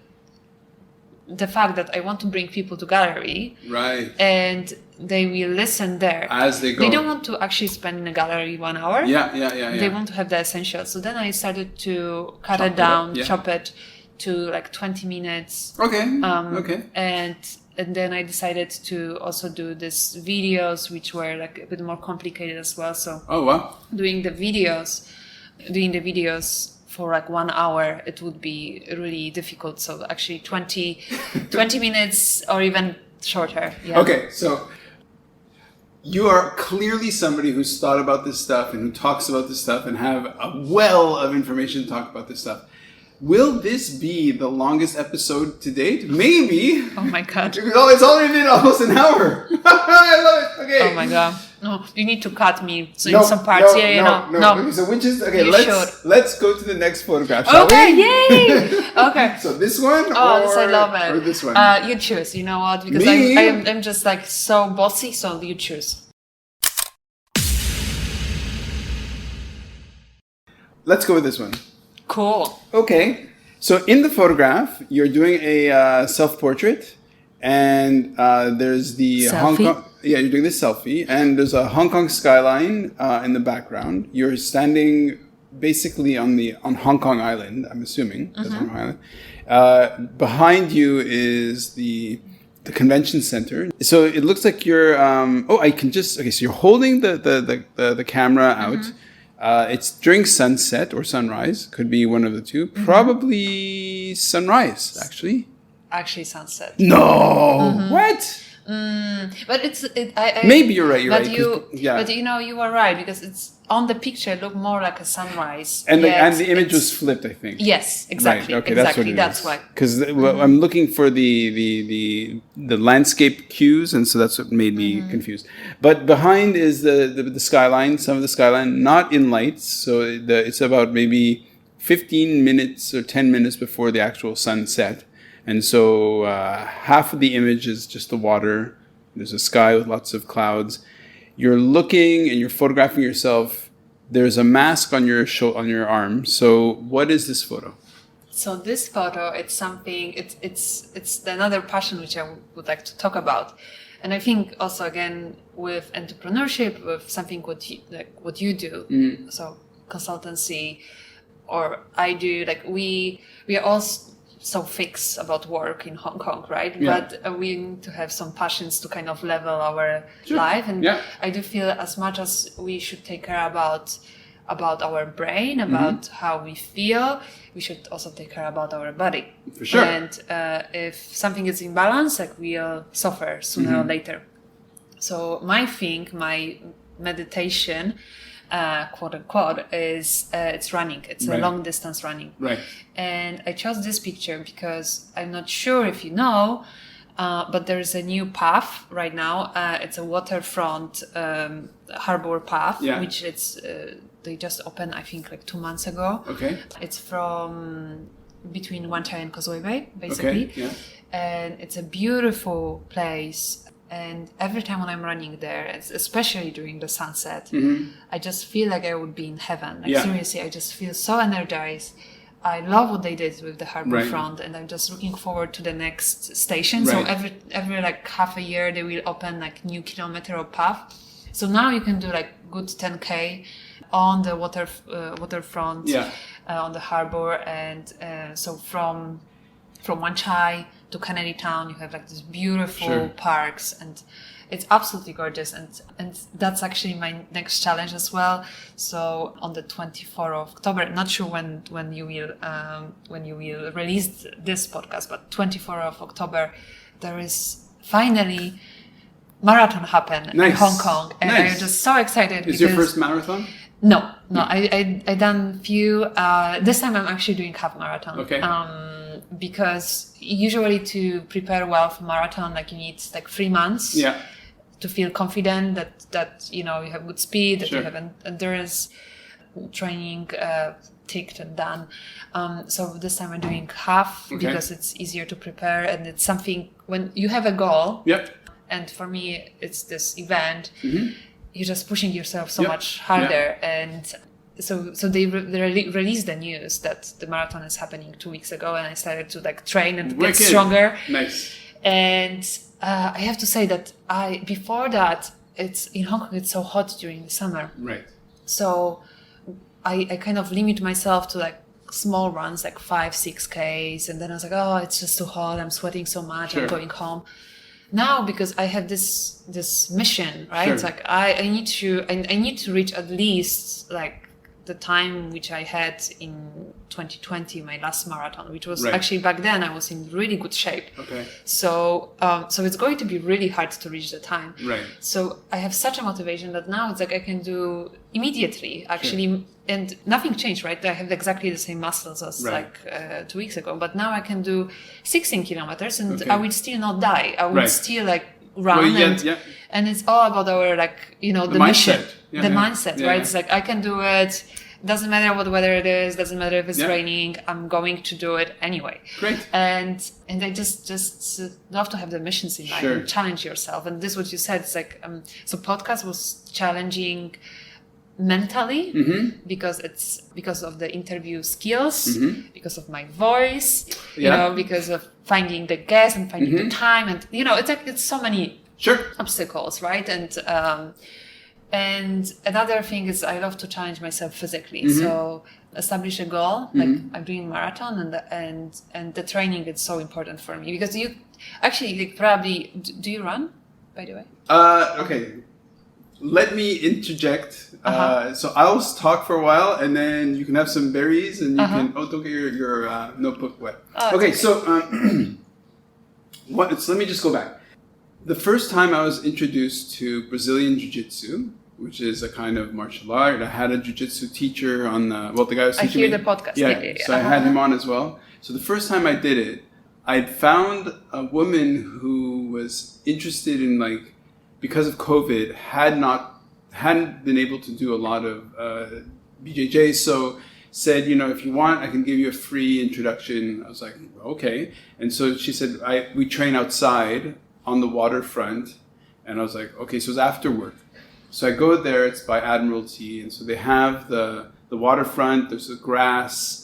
the fact that I want to bring people to gallery, right, and they will listen there as they go. They don't want to actually spend in a gallery 1 hour. They want to have the essentials. So then I started to cut it down, chop it to like 20 minutes. Okay. And then I decided to also do these videos, which were like a bit more complicated as well. So doing the videos for like 1 hour, it would be really difficult. So actually 20 minutes or even shorter. Yeah. Okay, so you are clearly somebody who's thought about this stuff and who talks about this stuff and have a well of information to talk about this stuff. Will this be the longest episode to date? Maybe. Oh my God. It's already been almost an hour. I love it. Okay. Oh my God. No, you need to cut me in some parts. No. Okay, so let's go to the next photograph, shall we? Yay! Okay. So this one I love it. Or this one? You choose. You know what? Because I'm just like so bossy, so you choose. Let's go with this one. Cool. Okay. So in the photograph, you're doing a self-portrait, and there's the selfie? Hong Kong. Yeah, you're doing this selfie, and there's a Hong Kong skyline in the background. You're standing basically on Hong Kong Island. I'm assuming that's Hong Kong Island. Behind you is the convention center. So it looks like you're. So you're holding the camera out. It's during sunset or sunrise. Could be one of the two. Probably sunrise, actually. Actually, sunset. No! What? But maybe you're right. But you were right, because it's on the picture. It looked more like a sunrise, and the image was flipped, I think. Yes, exactly. Right. Okay, exactly. That's why. Because I'm looking for the landscape cues, and so that's what made me confused. But behind is the skyline. Some of the skyline, not in lights, so it's about maybe 15 minutes or 10 minutes before the actual sunset. And so half of the image is just the water. There's a sky with lots of clouds. You're looking and you're photographing yourself. There's a mask on your arm. So what is this photo? So this photo, it's something. It's another passion which I would like to talk about, and I think also again with entrepreneurship, with something what you do. So consultancy, or I do. Like we are all so fixed about work in Hong Kong, right? Yeah. But we need to have some passions to kind of level our life. And I do feel as much as we should take care about our brain, about how we feel, we should also take care about our body. For sure. And if something is in balance, like we'll suffer sooner or later. So my meditation, quote unquote, is it's running. It's a long distance running. Right. And I chose this picture because I'm not sure if you know, but there's a new path right now. It's a waterfront harbor path, which they just opened, I think, like 2 months ago. Okay. It's from between Wan Chai and Causeway Bay, basically. Okay. Yeah. And it's a beautiful place. And every time when I'm running there, especially during the sunset, I just feel like I would be in heaven. Like seriously, I just feel so energized. I love what they did with the harbor front, and I'm just looking forward to the next station. So every like half a year, they will open like new kilometer of path. So now you can do like good 10K on the waterfront, Yeah. on the harbor, and so from Wan Chai to Canary Town, you have like these beautiful Sure. parks, and it's absolutely gorgeous. And that's actually my next challenge as well. So on the 24th of October, not sure when you will release this podcast, but 24th of October, there is finally marathon happen in Nice. Hong Kong, and Nice. I'm just so excited. Is your first marathon? No. I done few. This time I'm actually doing half marathon. Okay. Because usually to prepare well for marathon, like you need like 3 months. Yeah. To feel confident that you have good speed, that Sure. you have endurance training ticked and done. So this time I'm doing half Okay. because it's easier to prepare, and it's something when you have a goal. Yep. And for me, it's this event. Mm-hmm. You're just pushing yourself so Yep. much harder, and so they released the news that the marathon is happening 2 weeks ago, and I started to like train and Wicked. get stronger. Nice. And I have to say that before that, it's in Hong Kong. It's so hot during the summer, Right. so I kind of limit myself to like small runs, like 5-6 Ks, and then I was like, oh, it's just too hot. I'm sweating so much. Sure. I'm going home. Now, because I have this mission, right? Sure. It's like I need to reach at least like the time which I had in 2020, my last marathon, which was Right. actually back then I was in really good shape. Okay. So it's going to be really hard to reach the time. Right. So I have such a motivation that now it's like I can do immediately, actually, and nothing changed, right? I have exactly the same muscles as Right. like 2 weeks ago, but now I can do 16 kilometers, and Okay. I will still not die. I will Right. still like run, Well, yeah, and yeah. and it's all about our like the mindset. mission, Yeah, the yeah. mindset, Yeah, right? yeah. It's like I can do it. Doesn't matter what weather it is. Doesn't matter if it's Yeah. raining. I'm going to do it anyway. Great. And I just love to have the missions in life Sure. and challenge yourself. And this what you said. It's like so podcast was challenging mentally because of the interview skills, because of my voice, Yeah. because of finding the guest and finding the time, and it's like it's so many Sure. obstacles, right? And another thing is I love to challenge myself physically. So establish a goal, like I'm doing marathon, and the training is so important for me because you actually like, probably do you run, by the way? Okay. Let me interject. So I'll talk for a while, and then you can have some berries, and you can. Oh, don't get your notebook wet. Oh, Okay, it's so so let me just go back. The first time I was introduced to Brazilian Jiu-Jitsu, which is a kind of martial art, I had a Jiu-Jitsu teacher on the the guy who was I teaching hear me. the podcast. Yeah, so I had him on as well. So the first time I did it, I'd found a woman who was interested in because of COVID, hadn't been able to do a lot of BJJ, so said, if you want, I can give you a free introduction. I was like, okay. And so she said, we train outside on the waterfront. And I was like, okay, so it's after work. So I go there, it's by Admiralty, and so they have the waterfront, there's the grass,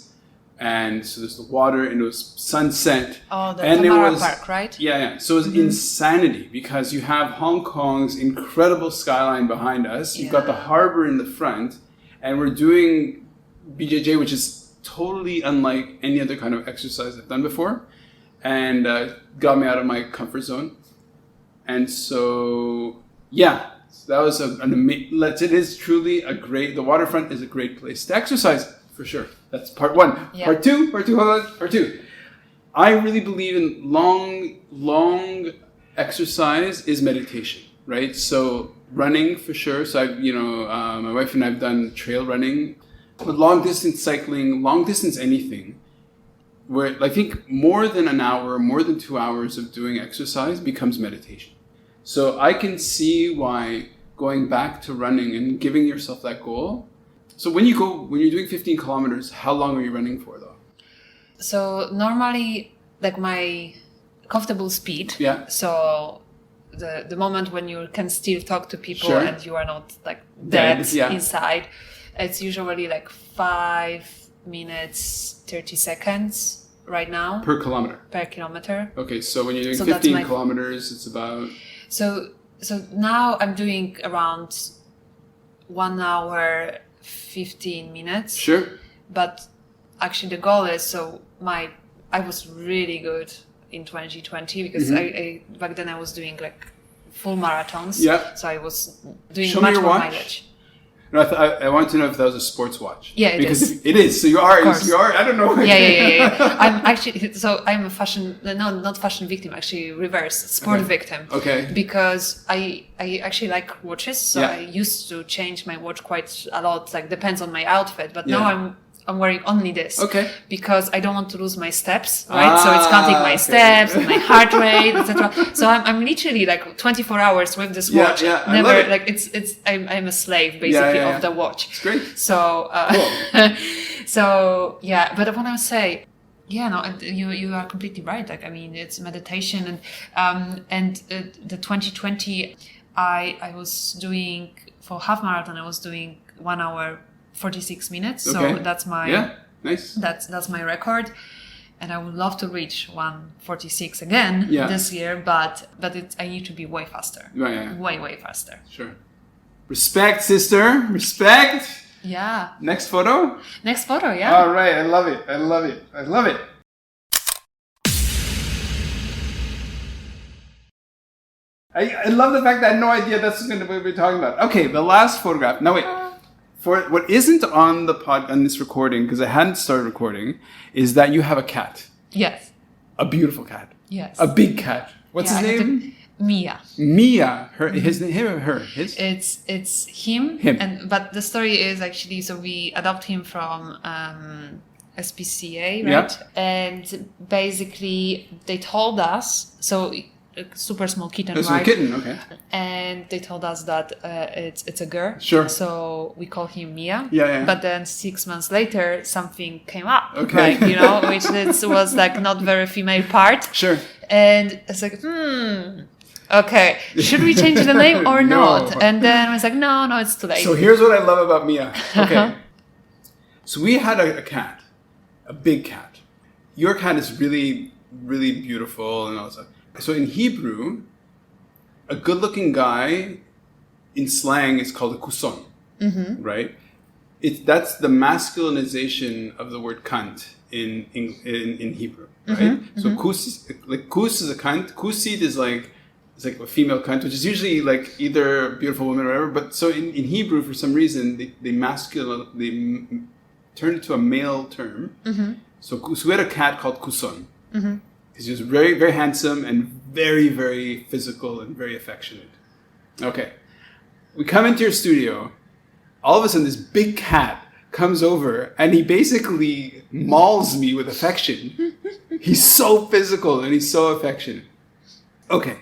and so there's the water, and it was sunset. Oh, the and Tamara Park, right? Yeah. So it's insanity because you have Hong Kong's incredible skyline behind us. You've got the harbor in the front, and we're doing BJJ, which is totally unlike any other kind of exercise I've done before, and got me out of my comfort zone. And so, so that was it is truly the waterfront is a great place to exercise, for sure. That's part one. Yeah. Part two. I really believe in long exercise is meditation, right? So running for sure. So my wife and I have done trail running, but long distance cycling, long distance anything, where I think more than an hour, more than 2 hours of doing exercise becomes meditation. So I can see why going back to running and giving yourself that goal. So when you're doing 15 kilometers, how long are you running for though? So normally, like my comfortable speed. Yeah. So the moment when you can still talk to people Sure. and you are not like dead Yeah. inside, it's usually like 5 minutes 30 seconds right now Per kilometer. per kilometer. Okay, so when you're doing So that's 15 my- kilometers, it's about... So now I'm doing around 1 hour 15 minutes. Sure. But actually the goal is, so I was really good in 2020 because I back then I was doing like full marathons. Yeah. So I was doing Show me much your more watch. mileage. No, I want to know if that was a sports watch. Yeah, it because is. If it is. So you are. course. You are. I don't know. Yeah. I'm actually, so I'm a fashion, no, not fashion victim, actually reverse, sport victim. Okay. Because I actually like watches, so Yeah. I used to change my watch quite a lot, like depends on my outfit, but now Yeah. I'm wearing only this. Okay. Because I don't want to lose my steps, right? So it's counting my okay. steps, and my heart rate, etc. So I'm literally like 24 hours with this watch. Yeah, I Never love it. like I'm a slave basically Yeah. of the watch. It's great. So, Cool. so yeah, but I want to say, yeah, no, and you are completely right. Like, I mean, it's meditation, and the 2020, I was doing for half marathon. I was doing 1 hour 46 minutes. Okay. So that's my Nice. that's my record. And I would love to reach 146 again Yeah. this year, but I need to be way faster. Right, yeah. Way faster. Sure. Respect, sister. Respect. Yeah. Next photo. Next photo, yeah. All right. I love it. I love it. I love it. I love the fact that I had no idea that's going to be what we're talking about. Okay, the last photograph. Now wait. For what isn't on the on this recording, because I hadn't started recording, is that you have a cat. Yes. A beautiful cat. Yes. A big cat. What's Yeah, his I had name? Mia. Mia. Her. His name. Him or her? His. It's him. Him. But the story is actually, so we adopt him from SPCA, right? Yep. And basically they told us, so a super small kitten, This is right? a kitten. Okay. And they told us that it's a girl. Sure. So we call him Mia. Yeah. But then 6 months later, something came up, Okay. right? Which was like not very female part. Sure. And it's like, okay, should we change the name or No. not? And then I was like, no, it's too late. So here's what I love about Mia. Okay. So we had a cat, a big cat. Your cat is really, really beautiful and all that stuff. So in Hebrew, a good-looking guy in slang is called a kuson, right? That's the masculinization of the word kant in Hebrew, right? So kus is a kant. Kusid is like a female kant, which is usually like either a beautiful woman or whatever. But so in Hebrew, for some reason, they turned it to a male term. So we had a cat called kuson. Because he was very, very handsome and very, very physical and very affectionate. Okay. We come into your studio. All of a sudden, this big cat comes over and he basically mauls me with affection. He's so physical and he's so affectionate. Okay.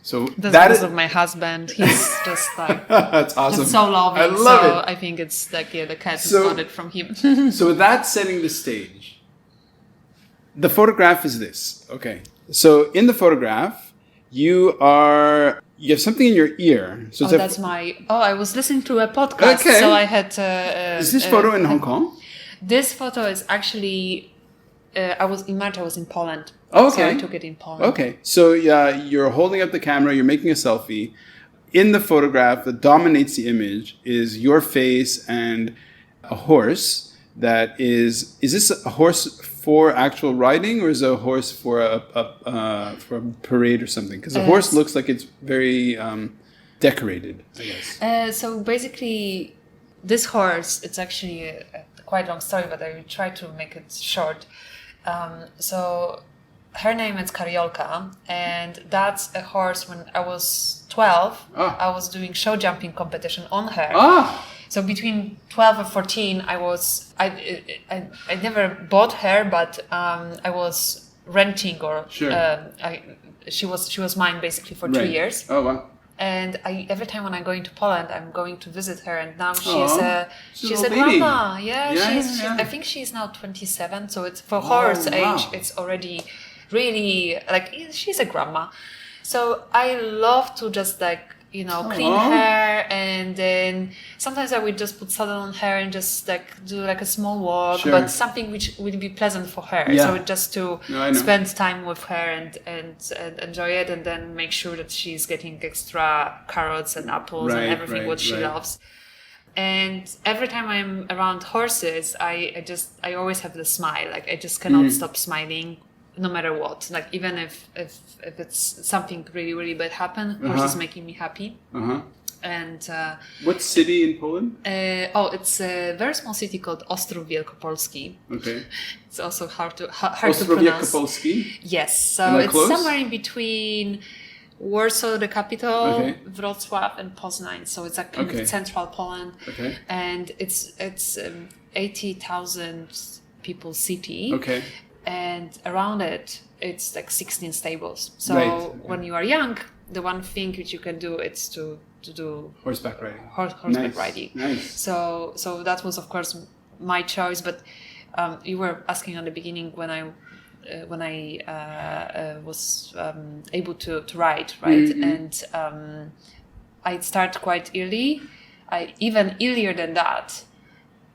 So That's that because is... of my husband. He's just like... That's awesome. Just so loving. I love so it. I think it's like, the cat So- got it from him. So with that setting the stage, the photograph is this. Okay. So in the photograph, you have something in your ear. So it's I was listening to a podcast, Okay. so I had... is this photo in Hong Kong? This photo is actually... in March I was in Poland. Okay. So I took it in Poland. Okay. So you're holding up the camera, you're making a selfie. In the photograph, that dominates the image is your face and a horse that is this a horse for actual riding or is it a horse for a parade or something? Because the horse looks like it's very decorated, I guess. So basically, this horse, it's actually a quite long story, but I will try to make it short. So her name is Kariolka, and that's a horse. When I was 12, I was doing show jumping competition on her. So between 12 and 14, I never bought her, but I was renting or she was mine basically for 2 years. Oh wow! And every time when I'm going to Poland, I'm going to visit her, and now she's a lady. grandma. Yeah. I think she's now 27, so it's for horse age. It's already really like she's a grandma. So I love to just like clean her, and then sometimes I would just put saddle on her and just like do like a small walk, but something which will be pleasant for her. So just to spend time with her and enjoy it, and then make sure that she's getting extra carrots and apples and everything what she loves. And every time I'm around horses, I always have the smile. Like I just cannot stop smiling, no matter what. Like even if it's something really really bad happen, horses making me happy. And what city in Poland? It's a very small city called Ostrów Wielkopolski. Okay. It's also hard to Ostrów pronounce. Wielkopolski? Yes, so it's close? somewhere in between Warsaw, the capital, Okay. Wrocław, and Poznań. So it's like kind of central Poland. Okay. And it's 80,000 people city. Okay. And around it, it's like 16 stables. So when you are young, the one thing which you can do is to do horseback riding. Horseback riding. Nice. So that was of course my choice. But you were asking on the beginning when I was able to ride, right? And I started quite early. Even earlier than that,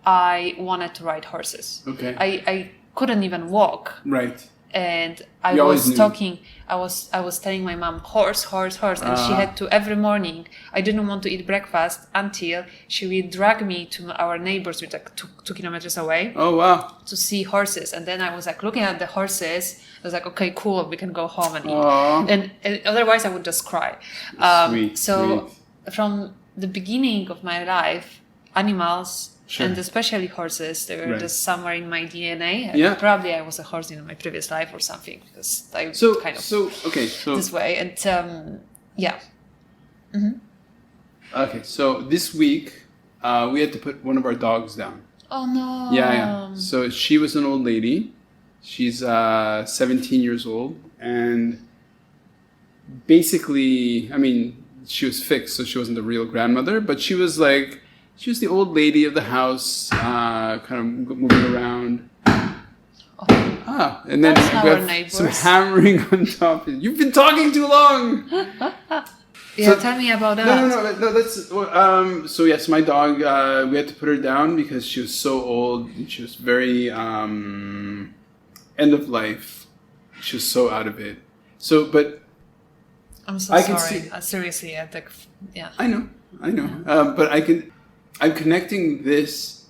I wanted to ride horses. Okay. I couldn't even walk. Right. And I You was always talking. I was telling my mom horse, and she had to every morning. I didn't want to eat breakfast until she would drag me to our neighbors, which like 2 kilometers away. Oh wow! To see horses, and then I was like looking at the horses. I was like, okay, cool, we can go home and eat. And otherwise, I would just cry. Sweet. From the beginning of my life, animals. Sure. And especially horses, they were just somewhere in my DNA. Yeah. Probably I was a horse in my previous life or something, because I this way. And yeah. Mm-hmm. Okay, so this week we had to put one of our dogs down. Oh no. Yeah. So she was an old lady. She's 17 years old, and basically, I mean, she was fixed, so she wasn't the real grandmother, but she was the old lady of the house, kind of moving around. And then we have some hammering on top. You've been talking too long. Tell me about that. No. That's so yes, my dog. We had to put her down because she was so old. And she was very end of life. She was so out of it. So, but I'm so sorry. Seriously, I think. Yeah. I know. But I'm connecting this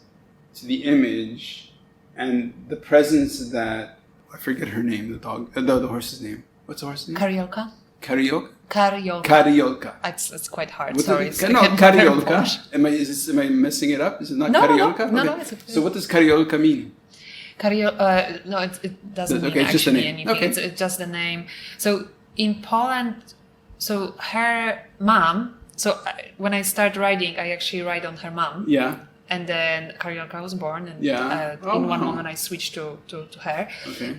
to the image and the presence that I forget her name. The dog, the horse's name. What's the horse's name? Cariolka. It's quite hard. Sorry. Cariolka. Am I messing it up? Is it not Cariolka? No. It's okay. So what does Cariolka mean? No, it doesn't mean actually anything. Okay. It's just the name. So in Poland, so her mom. So when I start riding, I actually ride on her mom. Yeah. And then Cariolka was born, and in one moment I switched to her. Okay.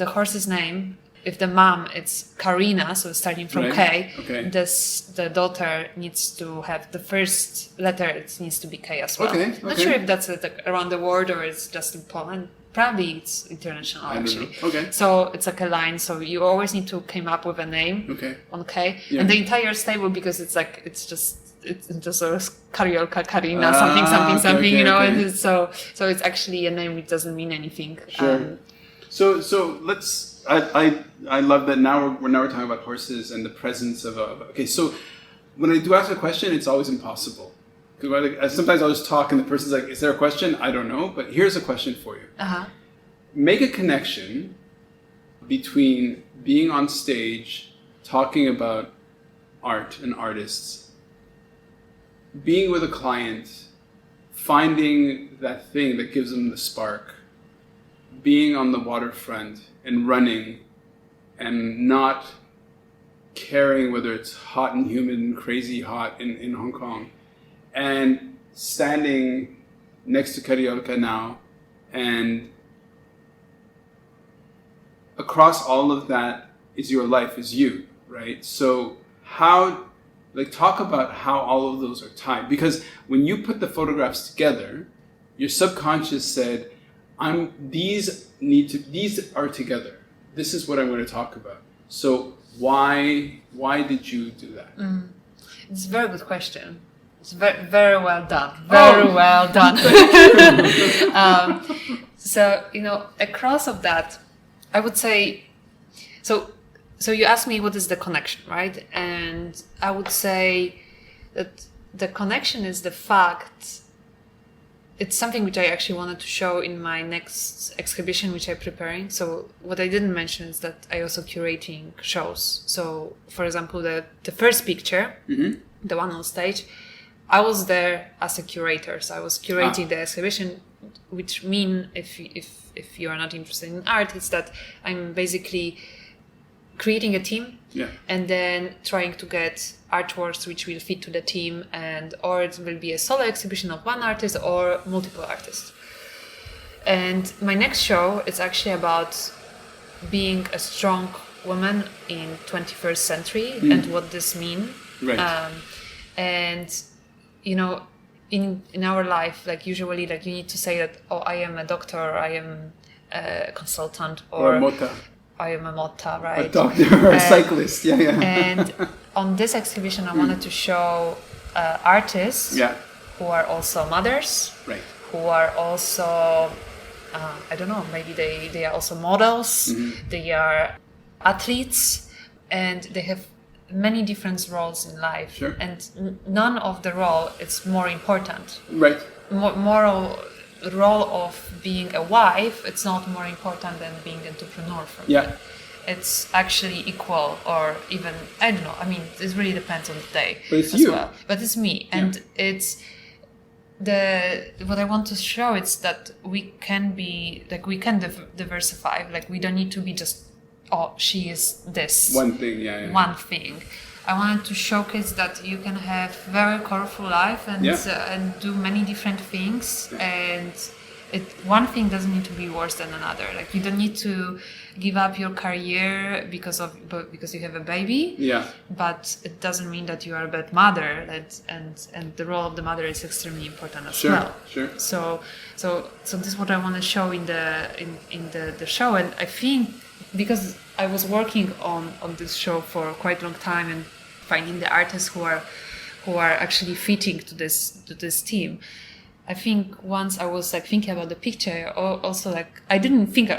The horse's name, if the mom it's Karina, so starting from K. Okay. The daughter needs to have the first letter. It needs to be K as well. Okay. Not sure if that's around the world or it's just in Poland. Probably it's international actually. Okay. So it's like a line. So you always need to come up with a name. Okay. On K. Yeah. And the entire stable, because it's just sort of Cariolka, Karina, something. You know. Okay. And so it's actually a name which doesn't mean anything. Sure. So let's. I love that now we're talking about horses and the presence of okay. So when I do ask a question, it's always impossible. Because sometimes I'll just talk and the person's like, is there a question? I don't know, but here's a question for you. Make a connection between being on stage, talking about art and artists, being with a client, finding that thing that gives them the spark, being on the waterfront and running and not caring whether it's hot and humid and crazy hot in Hong Kong, and standing next to Cariolka now, and across all of that is your life, is you, right? So talk about how all of those are tied. Because when you put the photographs together, your subconscious said, these are together. This is what I'm going to talk about. So why did you do that? It's a very good question. It's very, very well done. Very well done. So, across of that, I would say, so you asked me what is the connection, right? And I would say that the connection is the fact. It's something which I actually wanted to show in my next exhibition, which I'm preparing. So what I didn't mention is that I also curating shows. So, for example, the first picture, the one on stage, I was there as a curator. So I was curating the exhibition, which mean if you are not interested in art, it's that I'm basically creating a team and then trying to get artworks which will fit to the team, and or it will be a solo exhibition of one artist or multiple artists. And my next show is actually about being a strong woman in 21st century and what this means. Right. And you know, in our life, like usually, like you need to say that, oh, I am a doctor, or I am a consultant, or a Mota. I am a Mota, right? A doctor or a cyclist, And on this exhibition, I wanted to show artists who are also mothers, right? Who are also, I don't know, maybe they are also models, they are athletes, and they have many different roles in life. Sure. And none of the role is more important. Right. Moral role of being a wife, it's not more important than being an entrepreneur for me. It's actually equal, or even, I don't know, I mean, it really depends on the day. But it's you. Well. But it's me. And it's what I want to show is that we can be, like, we can diversify. Like, we don't need to be just, oh, she is this. One thing, One thing. I wanted to showcase that you can have very colorful life and do many different things, and one thing doesn't need to be worse than another. Like, you don't need to give up your career because you have a baby. But it doesn't mean that you are a bad mother. And the role of the mother is extremely important as well. Sure. So this is what I want to show in the show, and I think because I was working on this show for quite a long time and finding the artists who are actually fitting to this team. I think once I was like thinking about the picture, also like I didn't think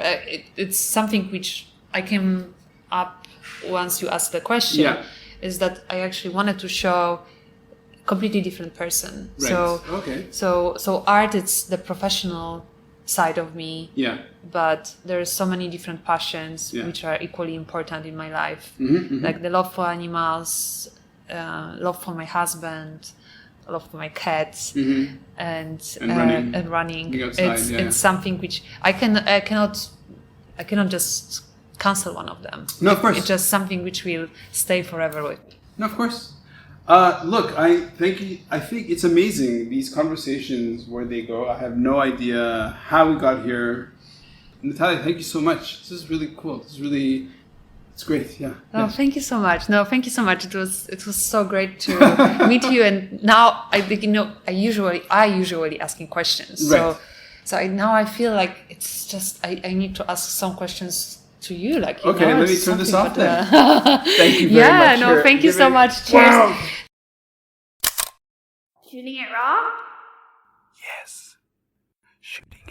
it's something which I came up once you asked the question. Is that I actually wanted to show completely different person. Right. So art, it's the professional side of me. But there's so many different passions which are equally important in my life, like the love for animals, love for my husband, love for my cats, and running. It's something which I cannot just cancel one of them. No, of course. It's just something which will stay forever with me. No, of course. Look, I think it's amazing, these conversations, where they go. I have no idea how we got here. Natalia, thank you so much. This is really cool. It's great. Thank you so much. It was so great to meet you. And now I usually asking questions. Right. So I feel like it's just I need to ask some questions to you. Like, okay, let me turn this off then. Thank you very much. Thank you so much. Cheers. Wow. Shooting it raw? Yes. Shooting